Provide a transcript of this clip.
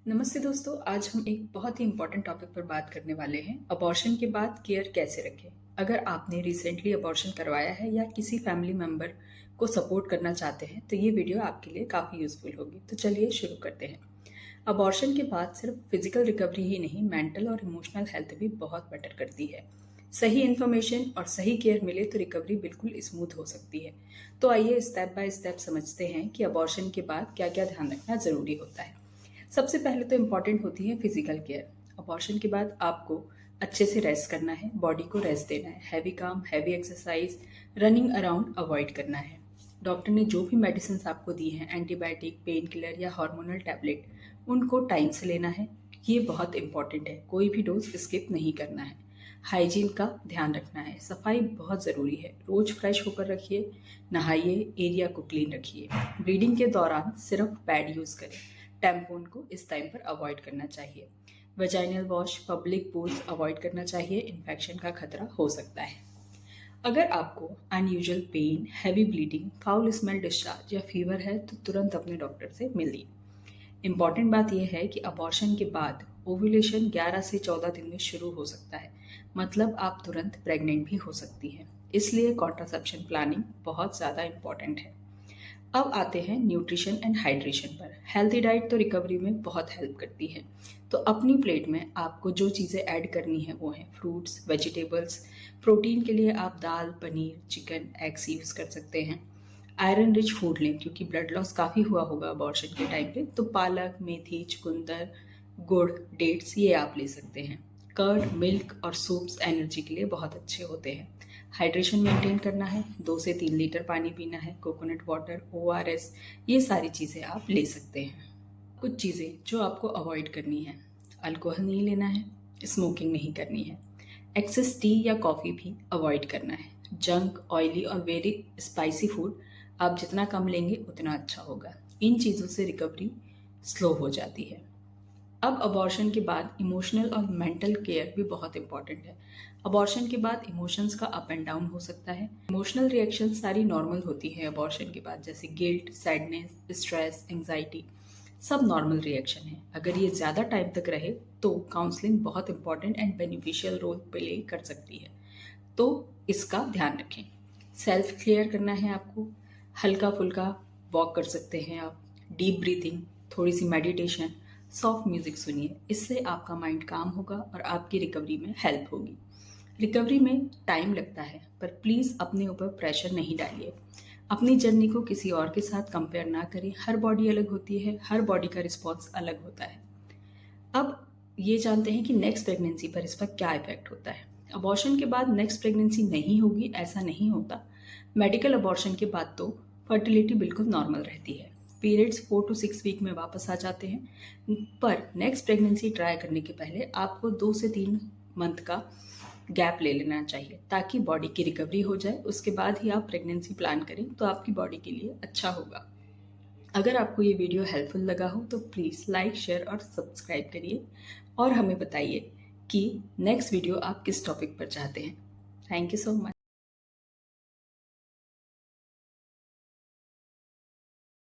नमस्ते दोस्तों, आज हम एक बहुत ही इम्पोर्टेंट टॉपिक पर बात करने वाले हैं। अबॉर्शन के बाद केयर कैसे रखें। अगर आपने रिसेंटली अबॉर्शन करवाया है या किसी फैमिली मेंबर को सपोर्ट करना चाहते हैं तो ये वीडियो आपके लिए काफ़ी यूजफुल होगी। तो चलिए शुरू करते हैं। अबॉर्शन के बाद सिर्फ फिजिकल रिकवरी ही नहीं, मेंटल और इमोशनल हेल्थ भी बहुत बेटर करती है। सही इन्फॉर्मेशन और सही केयर मिले तो रिकवरी बिल्कुल स्मूथ हो सकती है। तो आइए स्टेप बाय स्टेप समझते हैं कि अबॉर्शन के बाद क्या क्या ध्यान रखना जरूरी होता है। सबसे पहले तो इम्पॉर्टेंट होती है फिजिकल केयर। अबॉर्शन के बाद आपको अच्छे से रेस्ट करना है, बॉडी को रेस्ट देना है। हैवी काम, heavy exercise, running around avoid करना है। डॉक्टर ने जो भी मेडिसिन आपको दी हैं, एंटीबायोटिक, पेन किलर या हार्मोनल टैबलेट, उनको टाइम से लेना है। ये बहुत इंपॉर्टेंट है, कोई भी डोज स्किप नहीं करना है। हाइजीन का ध्यान रखना है, सफाई बहुत ज़रूरी है। रोज फ्रेश होकर रखिए, नहाइए, एरिया को क्लीन रखिए। ब्लीडिंग के दौरान सिर्फ पैड यूज़ करें। टैम्पून को इस टाइम पर अवॉइड करना चाहिए। Vaginal wash, public pools avoid करना चाहिए, इन्फेक्शन का खतरा हो सकता है। अगर आपको unusual pain, heavy bleeding, foul smell discharge या फीवर है तो तुरंत अपने डॉक्टर से मिलिए। इम्पॉर्टेंट बात यह है कि अबॉर्शन के बाद ओव्यूलेशन 11 से 14 दिन में शुरू हो सकता है, मतलब आप तुरंत प्रेग्नेंट भी हो सकती हैं। इसलिए कॉन्ट्रासेप्शन प्लानिंग बहुत ज़्यादा इम्पॉर्टेंट है। अब आते हैं न्यूट्रिशन एंड हाइड्रेशन पर। हेल्थी डाइट तो रिकवरी में बहुत हेल्प करती है। तो अपनी प्लेट में आपको जो चीज़ें ऐड करनी है वो हैं फ्रूट्स, वेजिटेबल्स। प्रोटीन के लिए आप दाल, पनीर, चिकन, एग्स यूज़ कर सकते हैं। आयरन रिच फूड लें क्योंकि ब्लड लॉस काफ़ी हुआ होगा अबॉर्शन के टाइम पे। तो पालक, मेथी, चुकंदर, गुड़, डेट्स ये आप ले सकते हैं। कर्ड, मिल्क और सूप्स एनर्जी के लिए बहुत अच्छे होते हैं। हाइड्रेशन मेंटेन करना है, 2 से 3 लीटर पानी पीना है। कोकोनट वाटर, ओआरएस, ये सारी चीज़ें आप ले सकते हैं। कुछ चीज़ें जो आपको अवॉइड करनी है, अल्कोहल नहीं लेना है, स्मोकिंग नहीं करनी है, एक्सेस टी या कॉफ़ी भी अवॉइड करना है। जंक, ऑयली और वेरी स्पाइसी फूड आप जितना कम लेंगे उतना अच्छा होगा। इन चीज़ों से रिकवरी स्लो हो जाती है। अब अबॉर्शन के बाद इमोशनल और मेंटल केयर भी बहुत इंपॉर्टेंट है। अबॉर्शन के बाद इमोशंस का अप एंड डाउन हो सकता है। इमोशनल रिएक्शन सारी नॉर्मल होती है अबॉर्शन के बाद, जैसे गिल्ट, सैडनेस, स्ट्रेस, एंग्जाइटी, सब नॉर्मल रिएक्शन है। अगर ये ज़्यादा टाइम तक रहे तो काउंसलिंग बहुत important and beneficial role play कर सकती है। तो इसका ध्यान रखें। सेल्फ क्लियर करना है आपको, हल्का फुल्का वॉक कर सकते हैं आप, डीप ब्रीथिंग, थोड़ी सी मेडिटेशन, सॉफ्ट म्यूजिक सुनिए। इससे आपका माइंड काम होगा और आपकी रिकवरी में हेल्प होगी। रिकवरी में टाइम लगता है, पर प्लीज़ अपने ऊपर प्रेशर नहीं डालिए। अपनी जर्नी को किसी और के साथ कंपेयर ना करें। हर बॉडी अलग होती है, हर बॉडी का रिस्पॉन्स अलग होता है। अब ये जानते हैं कि नेक्स्ट प्रेगनेंसी पर इसका क्या इफेक्ट होता है। अबॉर्शन के बाद नेक्स्ट प्रेगनेंसी नहीं होगी ऐसा नहीं होता। मेडिकल अबॉर्शन के बाद तो फर्टिलिटी बिल्कुल नॉर्मल रहती है। पीरियड्स 4 to 6 वीक में वापस आ जाते हैं। पर नेक्स्ट प्रेगनेंसी ट्राई करने के पहले आपको 2 से 3 मंथ का गैप ले लेना चाहिए ताकि बॉडी की रिकवरी हो जाए। उसके बाद ही आप प्रेगनेंसी प्लान करें तो आपकी बॉडी के लिए अच्छा होगा। अगर आपको ये वीडियो हेल्पफुल लगा हो तो प्लीज़ लाइक, शेयर और सब्सक्राइब करिए और हमें बताइए कि नेक्स्ट वीडियो आप किस टॉपिक पर चाहते हैं। Thank you so much.